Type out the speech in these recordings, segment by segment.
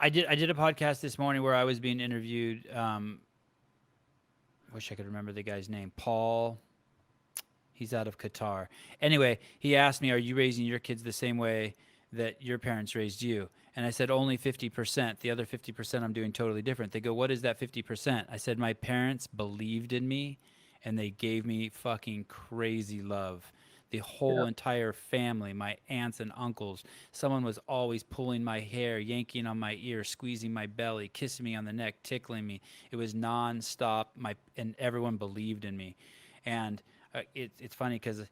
I did a podcast this morning where I was being interviewed. Wish I could remember the guy's name. Paul. He's out of Qatar. Anyway, he asked me, "Are you raising your kids the same way that your parents raised you?" And I said, "Only 50%. The other 50% I'm doing totally different." They go, "What is that 50%?" I said, "My parents believed in me and they gave me fucking crazy love. The whole Yeah. entire family, my aunts and uncles, someone was always pulling my hair, yanking on my ear, squeezing my belly, kissing me on the neck, tickling me. It was nonstop. And everyone believed in me. And it's funny because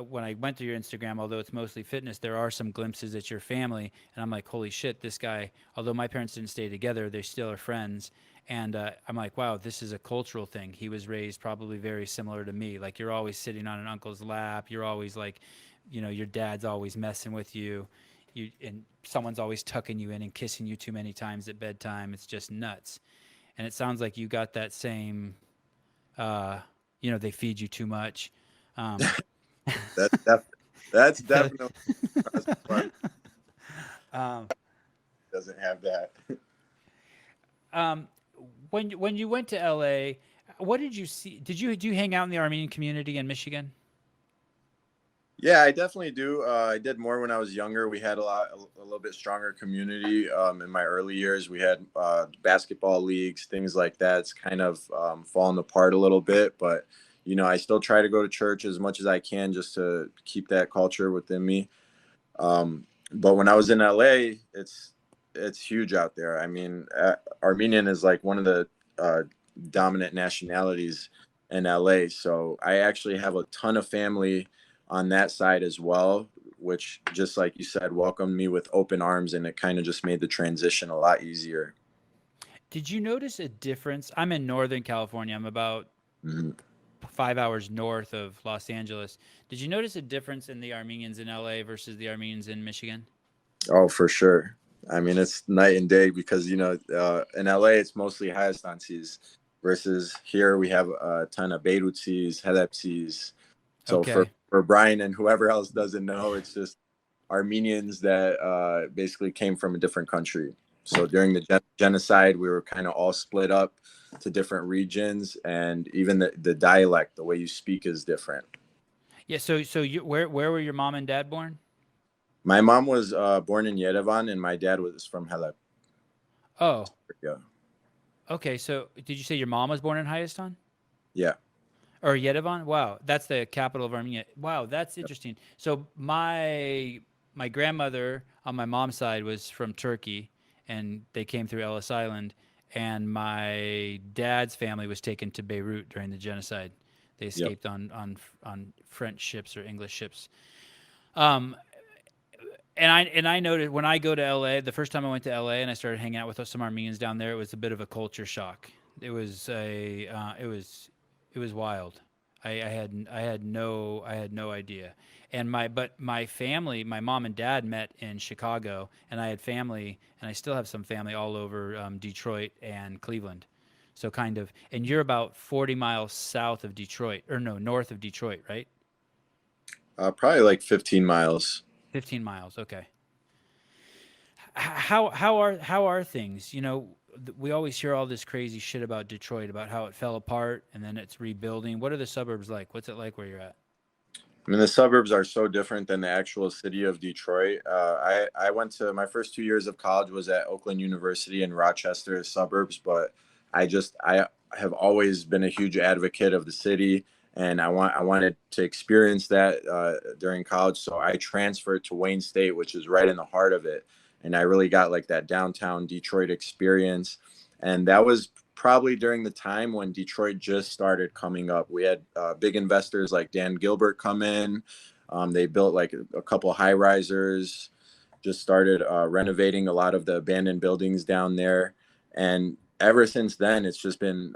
when I went to your Instagram, although it's mostly fitness, there are some glimpses at your family, and I'm like, holy shit, this guy. Although my parents didn't stay together, they still are friends, and I'm like, wow, this is a cultural thing. He was raised probably very similar to me. Like you're always sitting on an uncle's lap. You're always like, your dad's always messing with you. And someone's always tucking you in and kissing you too many times at bedtime. It's just nuts. And it sounds like you got that same. Uh, they feed you too much. Um, That's def- that's so, definitely my um, doesn't have that. um, when you went to LA, what did you see? Do you hang out in the Armenian community in Michigan? Yeah, I definitely do. I did more when I was younger. We had a little bit stronger community in my early years. We had basketball leagues, things like that. It's kind of fallen apart a little bit, but I still try to go to church as much as I can just to keep that culture within me. But when I was in LA, it's huge out there. I mean, Armenian is like one of the uh, dominant nationalities in LA. So I actually have a ton of family on that side as well, which just like you said, welcomed me with open arms, and it kind of just made the transition a lot easier. Did you notice a difference? I'm in Northern California. I'm about Mhm. 5 hours north of Los Angeles. Did you notice a difference in the Armenians in LA versus the Armenians in Michigan? Oh, for sure. I mean, it's night and day because in LA it's mostly Hayastansis versus here we have a ton of Beirutsis, Halepsis. So for Okay. for Brian and whoever else doesn't know, it's just Armenians that basically came from a different country. So during the genocide, we were kind of all split up to different regions, and even the dialect, the way you speak, is different. Yeah. So where were your mom and dad born? My mom was born in Yerevan, and my dad was from Halep. Oh, Yeah, okay. So did you say your mom was born in Hayastan? yeah. Or Yerevan? Wow, that's the capital of Armenia. Wow, that's interesting. So my grandmother on my mom's side was from Turkey, and they came through Ellis Island. And my dad's family was taken to Beirut during the genocide. They Yep. escaped on French ships or English ships. Um, and I noted when I go to LA, the first time I went to LA and I started hanging out with some Armenians down there, it was a bit of a culture shock. It was wild. I had no idea. And my family, my mom and dad met in Chicago, and I had family, and I still have some family all over Detroit and Cleveland. So kind of, and you're about 40 miles south of Detroit, or no, north of Detroit, right? Probably like 15 miles. 15 miles. Okay. How are things? We always hear all this crazy shit about Detroit, about how it fell apart and then it's rebuilding. What are the suburbs like? What's it like where you're at? I mean, the suburbs are so different than the actual city of Detroit. I went to my first 2 years of college was at Oakland University in Rochester suburbs, but I have always been a huge advocate of the city, and I wanted to experience that during college, so I transferred to Wayne State, which is right in the heart of it, and I really got like that downtown Detroit experience, and that was probably during the time when Detroit just started coming up. We had big investors like Dan Gilbert come in. They built like a couple high risers, just started renovating a lot of the abandoned buildings down there. And ever since then, it's just been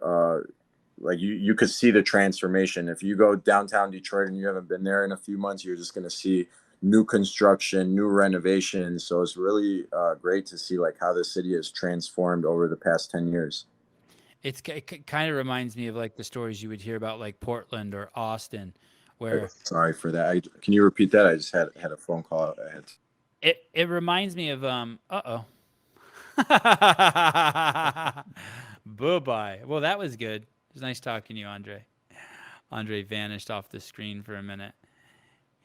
like you could see the transformation. If you go downtown Detroit and you haven't been there in a few months, you're just going to see new construction, new renovations. So it's really great to see like how the city has transformed over the past 10 years. It kind of reminds me of like the stories you would hear about like Portland or Austin, where Sorry for that. Can you repeat that? I just had a phone call. I had. it reminds me of uh-oh. Bye-bye. Well, that was good. It was nice talking to you, Andre. Andre vanished off the screen for a minute.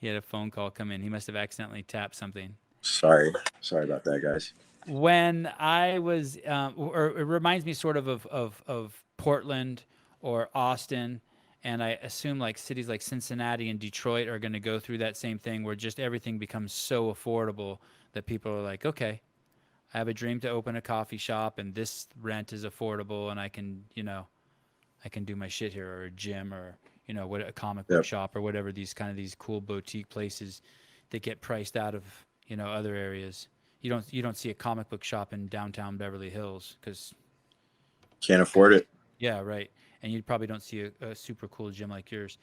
He had a phone call come in. He must have accidentally tapped something. Sorry about that, guys. When I was, or it reminds me sort of Portland or Austin, and I assume like cities like Cincinnati and Detroit are going to go through that same thing where just everything becomes so affordable that people are like, okay, I have a dream to open a coffee shop, and this rent is affordable, and I can, I can do my shit here, or a gym, or what, a comic book Yep. shop, or whatever, these cool boutique places that get priced out of other areas. You don't see a comic book shop in downtown Beverly Hills because Can't afford it. yeah, right, and you probably don't see a super cool gym like yours.